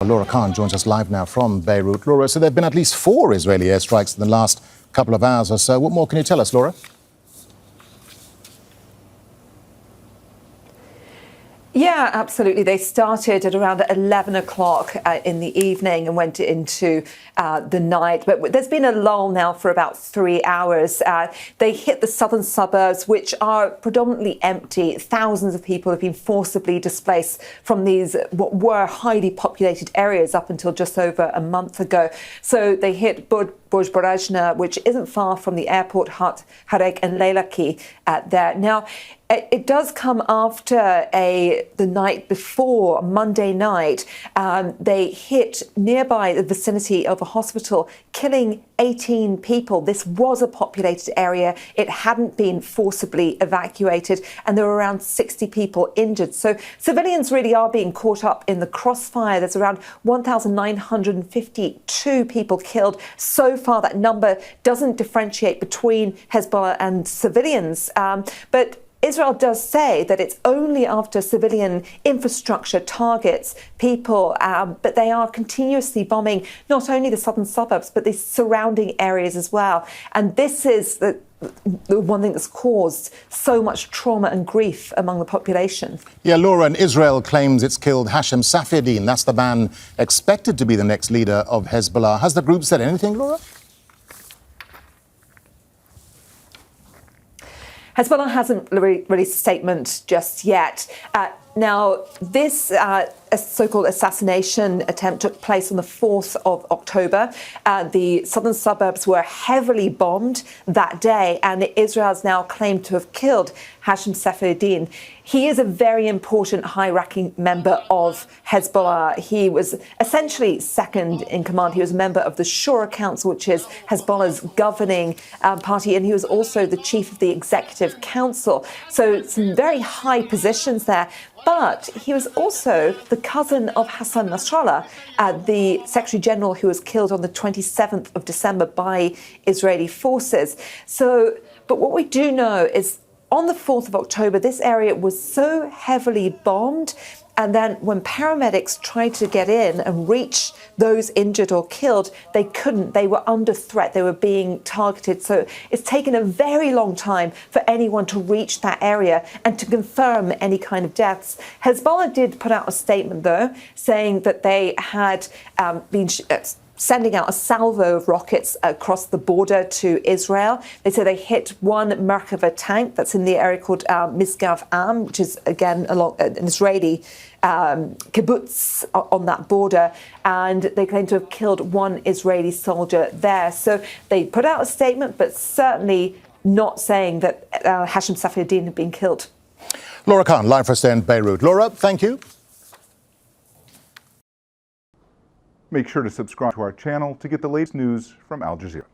Laura Khan joins us live now from Beirut. Laura, so there have been at least 4 Israeli airstrikes in the last couple of hours or so. What more can you tell us, Laura? Yeah, absolutely. They started at around 11 o'clock in the evening and went into the night. But there's been a lull now for about 3 hours. They hit the southern suburbs, which are predominantly empty. Thousands of people have been forcibly displaced from these what were highly populated areas up until just over a month ago. So they hit Barajna, which isn't far from the airport, Harek and Leilaki there. Now, it does come after the night before, Monday night. They hit nearby the vicinity of a hospital, killing 18 people. This was a populated area. It hadn't been forcibly evacuated, and there were around 60 people injured. So civilians really are being caught up in the crossfire. There's around 1,952 people killed. So far, that number doesn't differentiate between Hezbollah and civilians. But Israel does say that it's only after civilian infrastructure targets people, but they are continuously bombing not only the southern suburbs, but the surrounding areas as well. And this is the one thing that's caused so much trauma and grief among the population. Yeah, Laura, and Israel claims it's killed Hashem Safieddine. That's the man expected to be the next leader of Hezbollah. Has the group said anything, Laura? Hezbollah hasn't released a statement just yet. Now, this so-called assassination attempt took place on the 4th of October. The southern suburbs were heavily bombed that day, and Israel's now claimed to have killed Hashem Safieddine. He is a very important high-ranking member of Hezbollah. He was essentially second in command. He was a member of the Shura Council, which is Hezbollah's governing party, and he was also the chief of the executive council. So some very high positions there. But he was also the cousin of Hassan Nasrallah, the Secretary General who was killed on the 27th of December by Israeli forces. But what we do know is on the 4th of October, this area was so heavily bombed. And then when paramedics tried to get in and reach those injured or killed, they couldn't. They were under threat. They were being targeted. So it's taken a very long time for anyone to reach that area and to confirm any kind of deaths. Hezbollah did put out a statement, though, saying that they had been sending out a salvo of rockets across the border to Israel. They say they hit one Merkava tank that's in the area called Misgav Am, which is, again, along an Israeli kibbutz on that border, and they claim to have killed one Israeli soldier there. So they put out a statement, but certainly not saying that Hashem Safieddine had been killed. Laura Khan, live for us in Beirut. Laura, thank you. Make sure to subscribe to our channel to get the latest news from Al Jazeera.